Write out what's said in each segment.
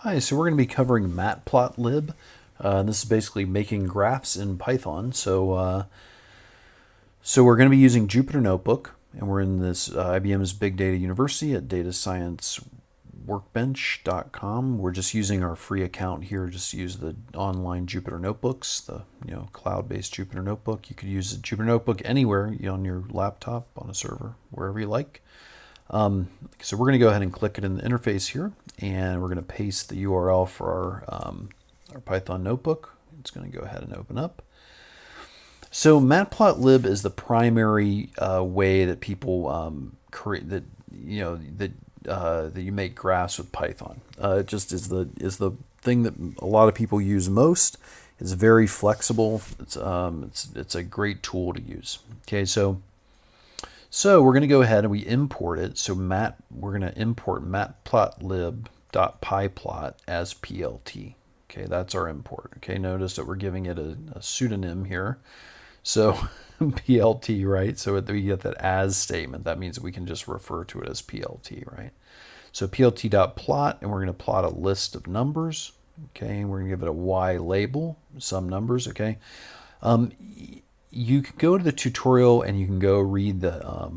Hi, so we're going to be covering Matplotlib. This is basically making graphs in Python. So we're going to be using Jupyter Notebook, and we're in this IBM's Big Data University at datascienceworkbench.com. We're just using our free account here. Just use the online Jupyter Notebooks, the cloud-based Jupyter Notebook. You could use a Jupyter Notebook anywhere, on your laptop, on a server, wherever you like. So we're going to go ahead and click it in the interface here, and we're going to paste the URL for our Python notebook. It's going to go ahead and open up. So Matplotlib is the primary way that people create that you make graphs with Python. It just is the thing that a lot of people use most. It's very flexible. It's a great tool to use. Okay, so we're going to go ahead and we import it. So we're going to import matplotlib.pyplot as PLT. Okay, that's our import. Okay, notice that we're giving it a pseudonym here. So PLT, right? So we get that as statement. That means that we can just refer to it as PLT, right? So PLT.plot, and we're going to plot a list of numbers. Okay, and we're going to give it a Y label, some numbers. Okay. You can go to the tutorial and you can go read the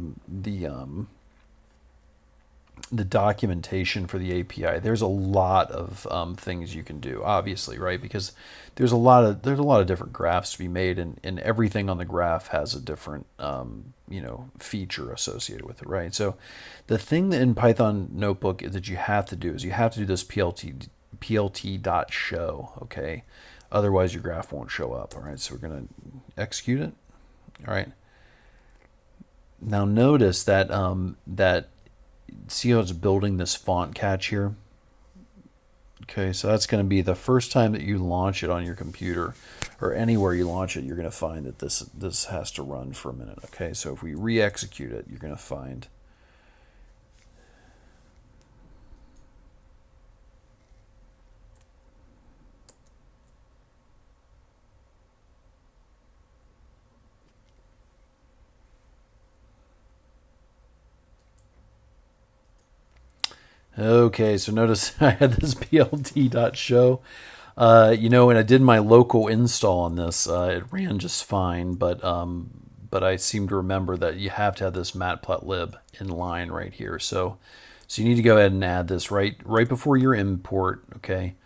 documentation for the API. There's a lot of things you can do, obviously, right? Because there's a lot of different graphs to be made, and everything on the graph has a different feature associated with it, right? So the thing that in Python Notebook that you have to do is you have to do this plt.show, okay? Otherwise, your graph won't show up. All right, so we're going to execute it. All right. Now notice that see how it's building this font catch here. Okay, so that's going to be the first time that you launch it on your computer or anywhere you launch it. You're going to find that this has to run for a minute. Okay, so if we re-execute it, you're going to find. Okay, so notice I had this plt.show. When I did my local install on this, it ran just fine, but I seem to remember that you have to have this matplotlib in line right here. So you need to go ahead and add this right before your import. Okay,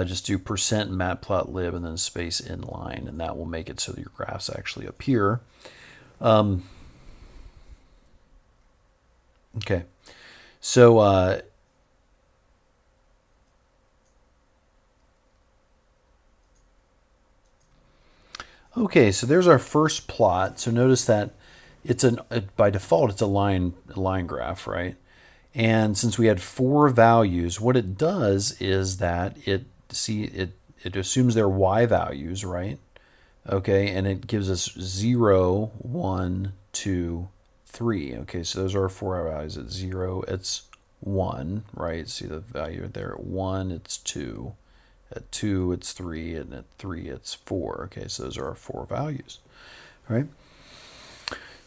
just do %matplotlib and then space inline, and that will make it so that your graphs actually appear. Okay, so. Okay, so there's our first plot. So notice that by default it's a line graph, right? And since we had 4 values, what it does is that it assumes they're y values, right? Okay, and it gives us 0, 1, 2, 3. Okay, so those are our 4 values. At 0, it's 1, right? See the value there. At 1, it's 2. At 2, it's 3, and at 3, it's 4. Okay, so those are our 4 values. All right.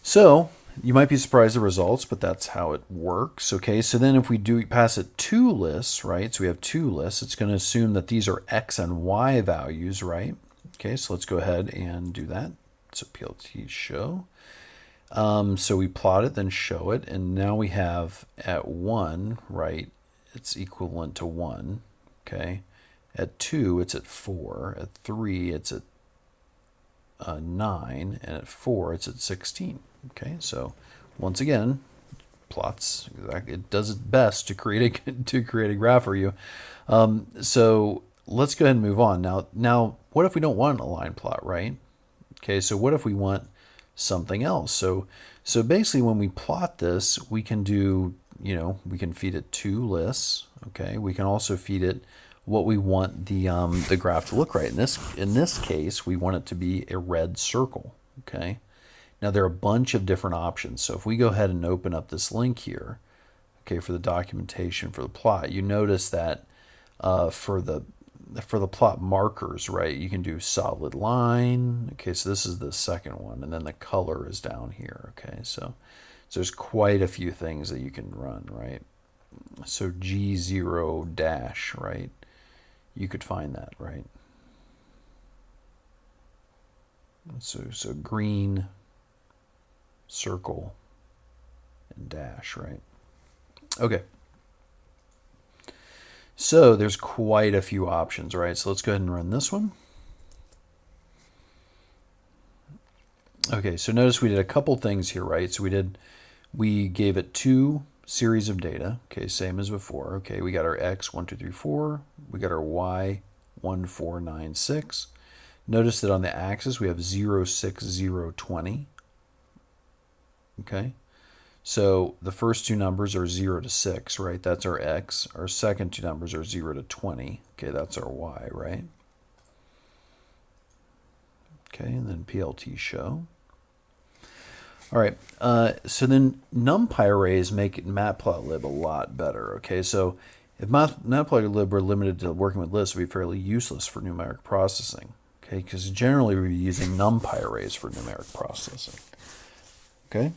So you might be surprised at the results, but that's how it works. Okay, so then if we pass it 2 lists, right? So we have 2 lists. It's going to assume that these are x and y values, right? Okay, so let's go ahead and do that. So plt show. So we plot it, then show it, and now we have at 1, right? It's equivalent to 1. Okay. At 2, it's at 4. At 3, it's at 9. And at 4, it's at 16. Okay, so once again, plots, it does its best to create a graph for you. So let's go ahead and move on. Now, what if we don't want a line plot, right? Okay, so what if we want something else? So basically, when we plot this, we can do, we can feed it 2 lists. Okay, we can also feed it what we want the graph to look like. In this case, we want it to be a red circle. Okay. Now there are a bunch of different options. So if we go ahead and open up this link here, okay, for the documentation for the plot, you notice that for the plot markers, right, you can do solid line. Okay, so this is the second one, and then the color is down here. Okay, so there's quite a few things that you can run, right? So G0 dash, right? you could find that, right? So green, circle, and dash, right? Okay. So there's quite a few options, right? So let's go ahead and run this one. Okay, so notice we did a couple things here, right? So we gave it two series of data. Okay, same as before. Okay, we got our x 1, 2, 3, 4. We got our y 1, 4, 9, 6. Notice that on the axis we have 0, 6, 0, 20. Okay, so the first two numbers are 0 to 6, right? That's our x. Our second two numbers are 0 to 20. Okay, that's our y, right? Okay, and then PLT show. All right, so then NumPy arrays make Matplotlib a lot better. Okay, so if Matplotlib were limited to working with lists, it would be fairly useless for numeric processing. Okay, because generally we're using NumPy arrays for numeric processing. Okay.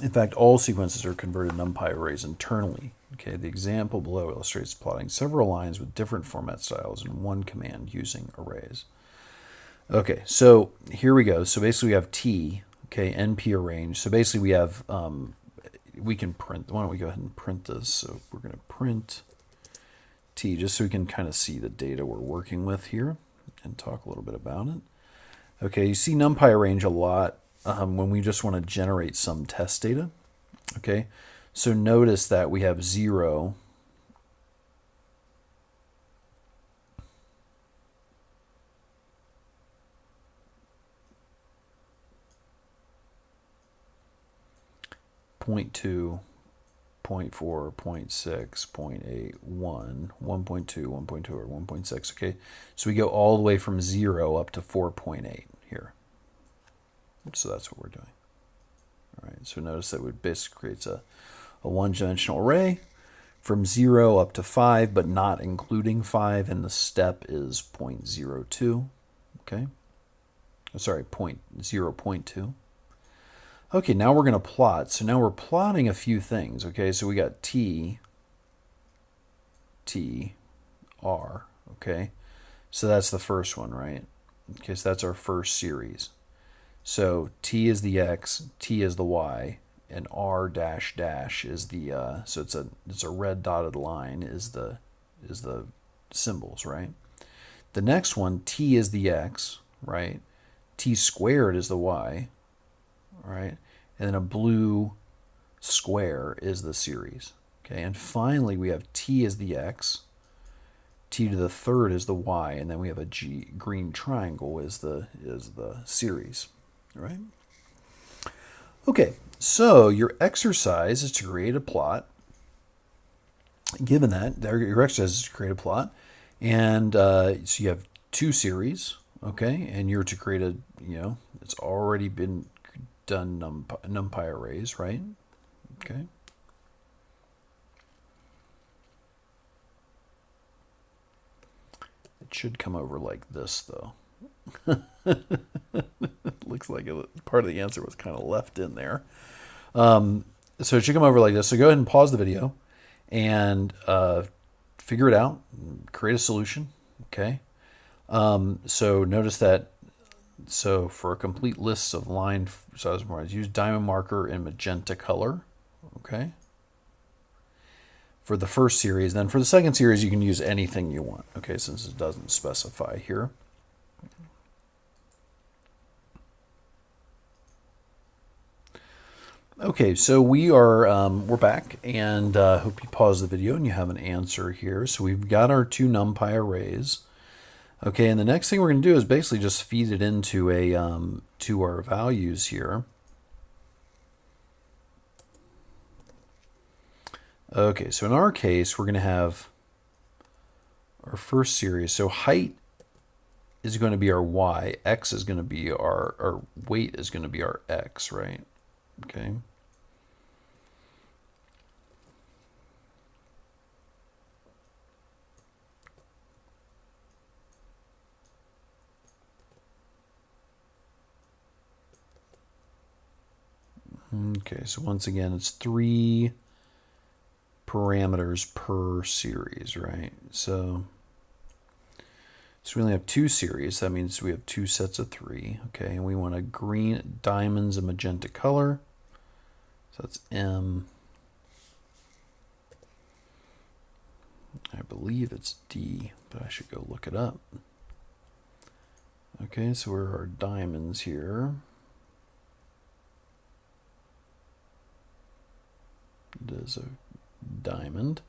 In fact, all sequences are converted NumPy arrays internally. Okay, the example below illustrates plotting several lines with different format styles in one command using arrays. Okay, so here we go. So basically we have T, okay, NP arrange. So basically we have, we can print, why don't we go ahead and print this? So we're going to print T just so we can kind of see the data we're working with here and talk a little bit about it. Okay, you see NumPy arrange a lot when we just want to generate some test data. Okay, so notice that we have 0, 0.2, 0.4, 0.6, 0.8, 1, 1.2, 1.2, or 1.6. Okay, so we go all the way from 0 up to 4.8 here. So that's what we're doing. All right, so notice that it basically creates a one-dimensional array from 0 up to 5, but not including 5, and the step is 0.02. Okay, sorry, 0.2. Okay, now we're going to plot. So now we're plotting a few things. Okay, so we got T, R. Okay, so that's the first one, right? Okay, so that's our first series. So T is the X, T is the Y, and R dash dash is the so it's a red dotted line is the symbols, right? The next one, T is the X, right? T squared is the Y, right? And then a blue square is the series. Okay, and finally we have T is the X, T to the third is the Y, and then we have a green triangle is the series. Right? Okay, so your exercise is to create a plot. Given that, your exercise is to create a plot. And so you have two series, okay? And you're to create a, it's already been done NumPy arrays, right? Okay. It should come over like this, though. Looks like part of the answer was kind of left in there. So it should come over like this. So go ahead and pause the video and figure it out, create a solution. Okay. So notice that. So for a complete list of line size markers, use diamond marker in magenta color. Okay. For the first series, then for the second series, you can use anything you want. Okay, since it doesn't specify here. Okay, so we're back, and hope you pause the video and you have an answer here. So we've got our two NumPy arrays. Okay, and the next thing we're going to do is basically just feed it into to our values here. Okay, so in our case, we're going to have our first series. So height is going to be our y, x is going to be our weight is going to be our x, right? Okay. Okay, so once again, it's 3% parameters per series, right? So we only have 2 series. That means we have 2 sets of 3. Okay, and we want a green, diamonds, a magenta color. So that's M. I believe it's D, but I should go look it up. Okay, so where are our diamonds here? There's a diamond.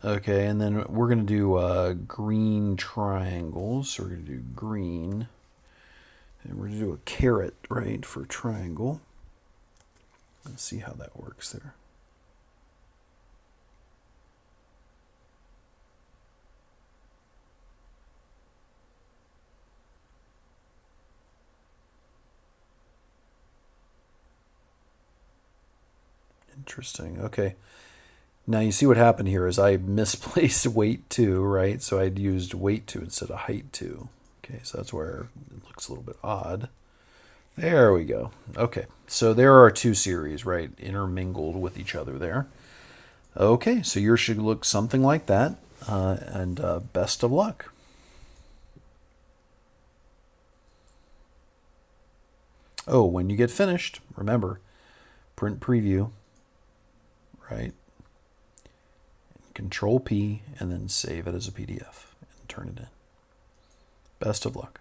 Okay, and then we're going to do green triangles. So we're going to do green. And we're going to do a caret, right, for triangle. Let's see how that works there. Interesting. Okay. Now you see what happened here is I misplaced weight 2, right? So I'd used weight 2 instead of height 2. Okay, so that's where it looks a little bit odd. There we go. Okay, so there are 2 series, right, intermingled with each other there. Okay, so yours should look something like that, and best of luck. Oh, when you get finished, remember, print preview, right? Control P, and then save it as a PDF and turn it in. Best of luck.